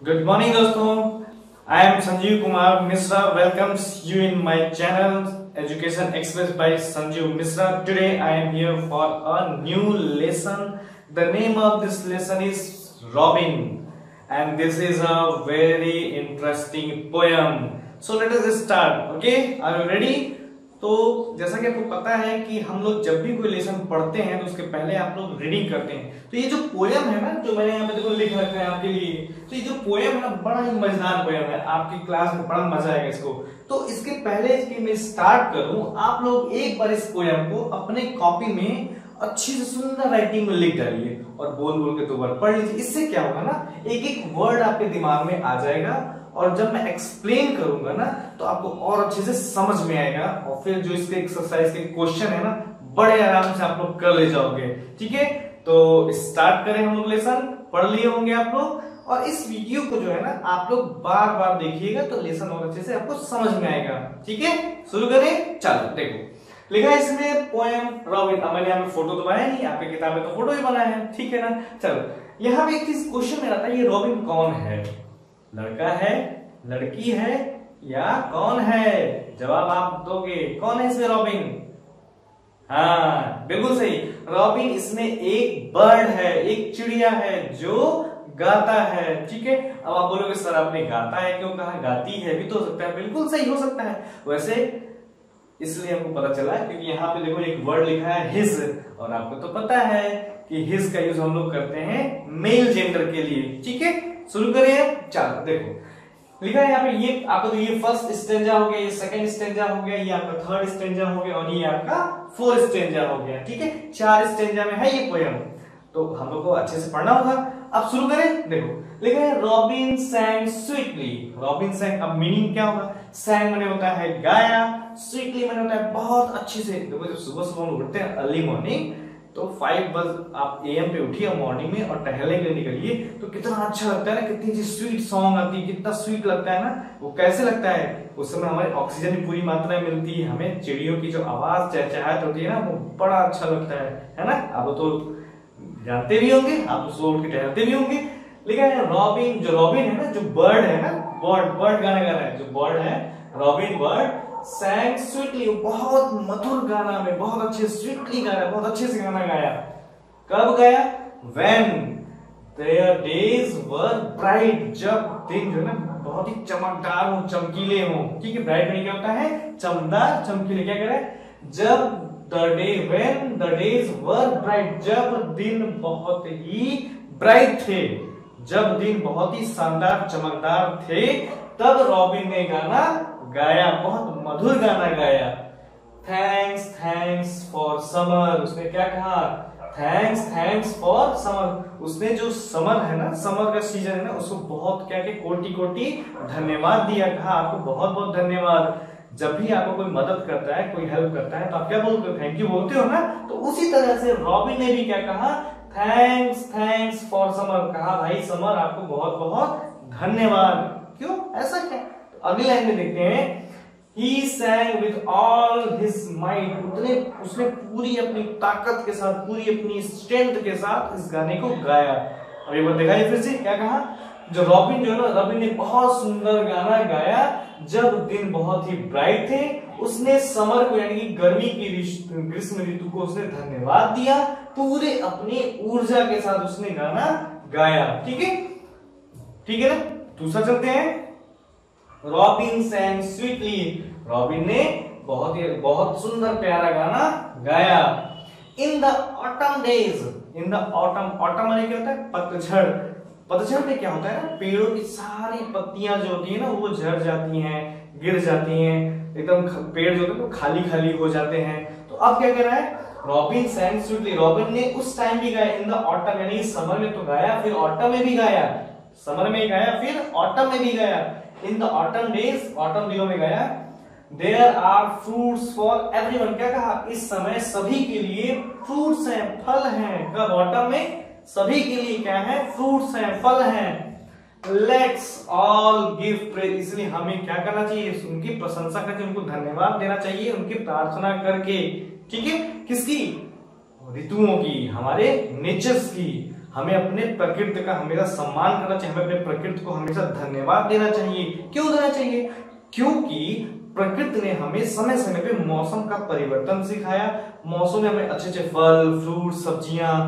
Good morning दोस्तों, I am Sanjeev Kumar Misra welcomes you in my channel Education Express by Sanjeev Misra. Today I am here for a new lesson. The name of this lesson is Robin and this is a very interesting poem. So let us start. Okay, are you ready? तो जैसा कि आपको पता है कि हम लोग जब भी कोई लेसन पढ़ते हैं तो उसके पहले आप लोग रीडिंग करते हैं। तो ये जो पोयम है ना, जो मैंने यहाँ पे देखो लिख रखा है आपके लिए, तो ये जो पोयम है ना बड़ा ही मजेदार पोयम है, आपकी क्लास में बड़ा मजा आएगा इसको। तो इसके पहले कि मैं स्टार्ट करूं, आप लोग एक बार इस पोयम को अपने कॉपी में अच्छी से सुंदर राइटिंग में लिख डालिए और बोल बोल के 2 बार पढ़ लीजिए। इससे क्या होगा ना, एक एक वर्ड आपके दिमाग में आ जाएगा और जब मैं एक्सप्लेन करूंगा ना तो आपको और अच्छे से समझ में आएगा और फिर जो इसके एक्सरसाइज के क्वेश्चन है ना बड़े आराम से आप लोग कर ले जाओगे। ठीक है, तो स्टार्ट करें हम लोग लेसन। पढ़ लिए होंगे आप लोग और इस वीडियो को जो है ना आप लोग बार बार देखिएगा तो लेसन और अच्छे से आपको समझ में आएगा। ठीक है, शुरू करें। चलो देखो, लिखा है इसमें पोएम रॉबिन। अब मैंने यहाँ पे फोटो तो बनाया नहीं, आपके किताब में तो फोटो ही बनाया है। ठीक है ना, चलो यहाँ पे एक चीज क्वेश्चन में आता है, ये रॉबिन कौन है? लड़का है, लड़की है या कौन है? जवाब आप दोगे। कौन है इसमें रॉबिन? हाँ बिल्कुल सही, रॉबिन इसमें एक बर्ड है, एक चिड़िया है जो गाता है। ठीक है, अब आप बोलोगे सर आपने गाता है क्यों कहा, गाती है भी तो हो सकता है। बिल्कुल सही हो सकता है, वैसे इसलिए हमको पता चला क्योंकि यहाँ पे देखो एक वर्ड लिखा है हिज, और आपको तो पता है कि हिज का यूज हम लोग करते हैं मेल जेंडर के लिए। ठीक है, शुरू करिए। चलो देखो लिखा है यहाँ पे, ये आपको तो ये फर्स्ट स्टेंजा हो गया, ये सेकंड स्टेंजा हो गया, ये आपका थर्ड स्टेंजा हो गया और ये आपका फोर्थ स्टेंजा हो गया। ठीक है, 4 स्टेंजा में है ये पोयम, तो हम लोग को अच्छे से पढ़ना होगा। अब शुरू करें। देखो लिखा है रॉबिन सैंग स्वीटली। रॉबिन सैंग, अब मीनिंग क्या होगा? सैंग मैंने होता है गाया, स्वीटली मैंने होता है बहुत अच्छे से। देखो जब सुबह सुबह उठते हैं अर्ली मॉर्निंग तो 5 बजे आप AM पे उठिए मॉर्निंग में और टहलने के लिए निकलिए तो कितना अच्छा लगता है ना, कितनी स्वीट सॉन्ग आती है, कितना स्वीट लगता है ना। वो कैसे लगता है? उस समय हमारे ऑक्सीजन की पूरी मात्रा में मिलती है, हमें चिड़ियों की जो आवाज चहचहाहट होती है ना वो बड़ा अच्छा लगता है ना। आप तो जानते भी होंगे, आप सुबह उठ के टहलते भी होंगे। लिखा है रॉबिन, जो रॉबिन है ना, जो बर्ड है ना, बर्ड गाना गा रहा है, जो बर्ड है रॉबिन बर्ड सैंग स्वीटली, बहुत मधुर गाना में बहुत अच्छे स्वीटली गाया, बहुत अच्छे से गाना गाया। कब गाया? When their days were bright, जब दिन जो है ना बहुत ही चमकदार हो, चमकीले हो। ठीक है, ब्राइट में क्या होता है? चमकदार, चमकीले। क्या करे? जब when the days were bright, जब दिन बहुत ही ब्राइट थे, जब दिन बहुत ही शानदार चमकदार थे, तब रॉबिन ने गाना गाया, बहुत मधुर गाना गाया। थैंक्स थैंक्स फॉर समर, उसने क्या कहा? Thanks thanks for summer. उसने जो समर है ना, समर का सीजन है ना, उसको बहुत क्या कोटि कोटि धन्यवाद दिया, कहा आपको बहुत बहुत धन्यवाद। जब भी आपको कोई मदद करता है, कोई हेल्प करता है तो आप क्या बोलते हो? थैंक यू बोलते हो ना। तो उसी तरह से रॉबिन ने भी क्या कहा? थैंक्स थैंक्स फॉर समर, कहा भाई समर आपको बहुत बहुत धन्यवाद। क्यों, ऐसा क्या? अगली लाइन में देखते हैं, He sang with all his might, उसने पूरी अपनी ताकत के साथ, पूरी अपनी स्ट्रेंथ के साथ इस गाने को गाया। अब एक बार देखा फिर से क्या कहा? जो रॉबिन जो है ना, रॉबिन ने बहुत सुंदर गाना गाया जब दिन बहुत ही ब्राइट थे। उसने समर को यानी कि गर्मी की ग्रीष्म ऋतु को उसने धन्यवाद दिया, पूरे अपनी ऊर्जा के साथ उसने गाना गाया। ठीक है, ठीक है ना। दूसरा चलते हैं, रॉबिन सैंग स्वीटली, रॉबिन ने बहुत सुंदर प्यारा गाना गाया। In the autumn days, in the autumn माने क्या होता है? पतझड़। पतझड़ में क्या होता है ना, पेड़ों की सारी पत्तियां जो होती है ना वो झड़ जाती हैं, गिर जाती हैं, एकदम पेड़ जो होते हैं खाली खाली हो जाते हैं। तो अब क्या कह रहा है? रॉबिन सैंग स्वीटली, रॉबिन ने उस टाइम भी गाया, इन द ऑटम यानी समर में तो गाया, फिर ऑटम में भी गाया, समर में गाया, फिर ऑटम में भी गाया। In the autumn days, autumn दिनों में गाया। There are fruits for everyone, क्या कहा? इस समय सभी के लिए फ्रूट्स हैं, फल हैं। कब? ऑटम में सभी के लिए क्या है? फ्रूट्स हैं, फल हैं। लेट्स ऑल गिव प्रेज, इसलिए हमें क्या करना चाहिए? उनकी प्रशंसा करके उनको धन्यवाद देना चाहिए, उनकी प्रार्थना करके। ठीक है, किसकी? ऋतुओं की, हमारे नेचर्स की, हमें अपने प्रकृति का हमेशा सम्मान करना चाहिए, हमें अपने प्रकृति को हमेशा धन्यवाद देना चाहिए। क्यों देना चाहिए? क्योंकि प्रकृति ने हमें समय समय पे मौसम का परिवर्तन सिखाया। मौसम ने हमें अच्छे अच्छे फल, फ्रूट, सब्जियां,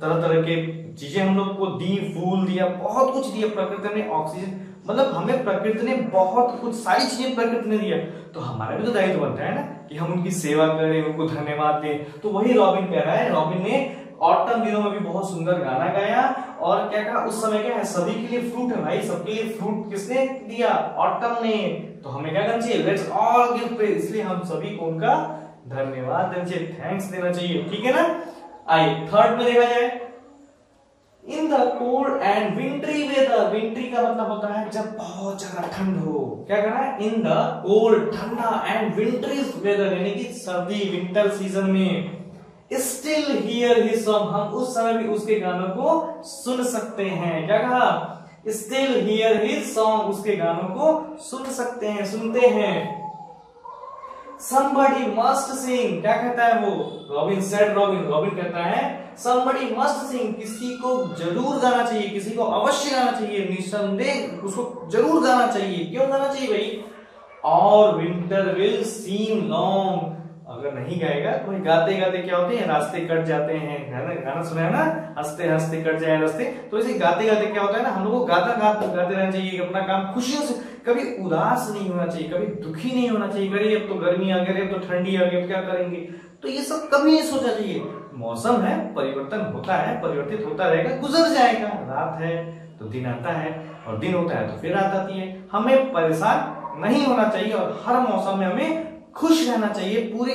तरह तरह के चीजें हम लोग को दी, फूल दिया, बहुत कुछ दिया प्रकृति ने, ऑक्सीजन, मतलब हमें प्रकृति ने बहुत कुछ, सारी चीजें प्रकृति ने दिया। तो हमारा भी तो दायित्व बनता है ना कि हम उनकी सेवा करें, उनको धन्यवाद दें। तो वही रॉबिन कह रहा है। रॉबिन ने ऑटम दिनों में भी बहुत सुंदर गाना गाया और क्या कहा, उस समय क्या है, सभी के लिए फ्रूट है भाई, सबके लिए फ्रूट किसने दिया? ऑटम ने। तो हमें क्या करना चाहिए? लेट्स ऑल गिव प्रेज, इसलिए हम सभी को उनका धन्यवाद देना चाहिए, थैंक्स देना चाहिए। ठीक है ना? आइए थर्ड में देखा जाए, in the cold and wintry weather. Wintry का मतलब होता है जब बहुत ज्यादा ठंड हो। क्या कहना है? इन द कोल्ड, ठंडा, एंड विंटरी वेदर यानी कि सर्दी, विंटर सीजन में, स्टिल हियर हिज सॉन्ग, हम उस समय भी उसके गानों को सुन सकते हैं। क्या कहा? स्टिल हियर हिज सॉन्ग, उसके गानों को सुन सकते हैं, सुनते हैं। Somebody must sing, क्या कहता है वो? रॉबिन सेड, रॉबिन कहता है somebody must sing, किसी को जरूर गाना चाहिए, किसी को अवश्य गाना चाहिए, निसंदेह उसको जरूर गाना चाहिए। क्यों गाना चाहिए भाई? और विंटर विल सीम लॉन्ग, अगर नहीं गाएगा तो गाते गाते क्या होते हैं, रास्ते कट जाते हैं। गाना सुना है ना, हंसते हंसते कट जाए रास्ते। तो इसे गाते गाते क्या होता है ना, हम लोग को गाते रहना चाहिए, अपना काम खुशियों से, कभी उदास नहीं होना चाहिए, कभी दुखी नहीं होना चाहिए। अरे अब तो गर्मी आ गई, अब तो ठंडी आ गई, अब क्या करेंगे? तो ये सब कभी नहीं सोचना चाहिए। मौसम है, परिवर्तन होता है, परिवर्तित होता रहेगा, गुजर जाएगा। रात है तो दिन आता है, और दिन होता है तो फिर रात आती है। हमें परेशान नहीं होना चाहिए और हर मौसम में हमें खुश रहना चाहिए, पूरे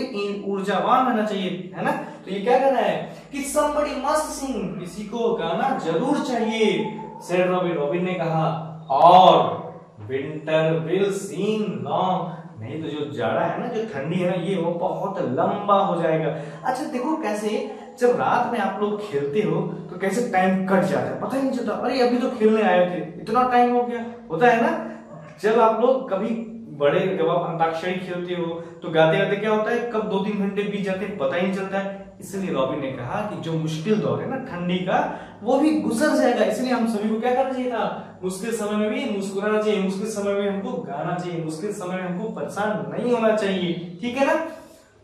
ऊर्जावान रहना चाहिए, है ना? तो ये क्या कहना है कि somebody must sing, किसी को गाना जरूर चाहिए। सेड रॉबिन ने कहा, और विंटर विल सीम लॉन्ग, नहीं तो जो जाड़ा है ना, जो ठंडी है ना, ये वो बहुत लंबा हो जाएगा। अच्छा देखो कैसे, जब रात में आप लोग खेलते हो तो कैसे टाइम कट जाता है, पता ही नहीं चलता। अरे अभी तो खेलने आए थे, इतना टाइम हो गया, होता है ना? जब आप लोग कभी जब आप अंताक्षरी खेलते हो तो गाते गाते क्या होता है, कब 2-3 घंटे बीत जाते हैं पता ही नहीं चलता है। इसलिए रॉबिन ने कहा कि जो मुश्किल दौर है ना ठंडी का, वो भी गुजर जाएगा। इसलिए हम सभी को क्या करना चाहिए था? मुश्किल समय में भी मुस्कुराना चाहिए, मुश्किल समय में हमको गाना चाहिए, मुश्किल समय में हमको परेशान नहीं होना चाहिए। ठीक है ना?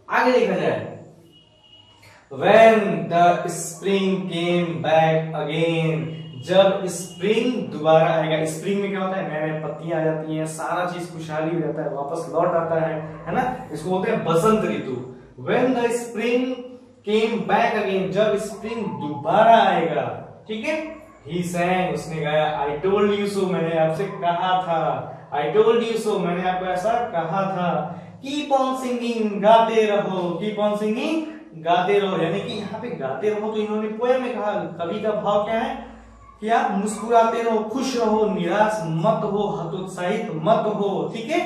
आगे देखा जाए, When the spring came back again, जब स्प्रिंग दोबारा आएगा। स्प्रिंग में क्या होता है, नए नए पत्तियां आ जाती हैं, सारा चीज खुशहाली हो जाता है, वापस लौट आता है ना? इसको बोलते हैं बसंत ऋतु। When the spring came back again, जब स्प्रिंग दोबारा आएगा। ठीक है? He sang, उसने गाया, I told you so, मैंने आपसे कहा था। I told you so, मैंने आपको ऐसा कहा था। Keep on singing, गाते रहो। Keep on singing, गाते रहो। यानी कि यहाँ पे गाते रहो तो इन्होंने पोएम में कहा, कवि का भाव क्या है कि आप मुस्कुराते रहो, खुश रहो, निराश मत हो, हतोत्साहित मत हो। ठीक है?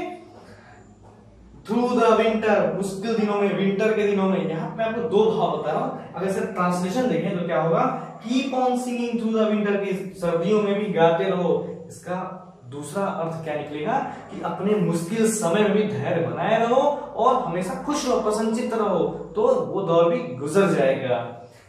थ्रू द विंटर, मुश्किल दिनों में, विंटर के दिनों में। यहाँ पे आपको दो भाव बता रहा हूं, अगर इसे ट्रांसलेशन देखें तो क्या होगा, keep on singing through the winter, की सर्दियों में भी गाते रहो। इसका दूसरा अर्थ क्या निकलेगा कि अपने मुश्किल समय में भी धैर्य बनाए रहो और हमेशा खुश रहो, प्रसन्नचित्त रहो, तो वो दौर भी गुजर जाएगा।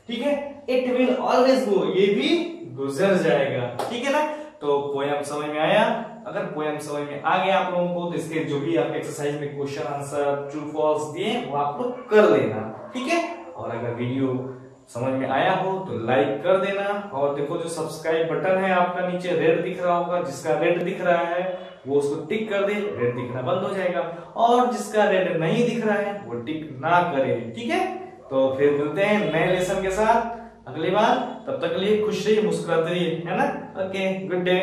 ठीक है? इट विल ऑलवेज गो, ये भी गुजर जाएगा। ठीक है ना? तो पोयम समझ में आया? अगर पोयम समझ में आ गया आप लोगों को तो इसके जो भी आप एक्सरसाइज में क्वेश्चन आंसर ट्रू फॉल्स दिए वो आप लोग कर लेना। ठीक है? और अगर वीडियो समझ में आया हो तो लाइक कर देना, और देखो जो सब्सक्राइब बटन है आपका नीचे रेड दिख रहा होगा, जिसका रेड दिख रहा है वो उसको टिक कर दे, रेड दिखना बंद हो जाएगा, और जिसका रेड नहीं दिख रहा है वो टिक ना करे। ठीक है? तो फिर मिलते हैं नए लेसन के साथ अगली बार, तब तक के लिए खुश रहिए, मुस्कुराते रहिए, है ना? Okay, good day.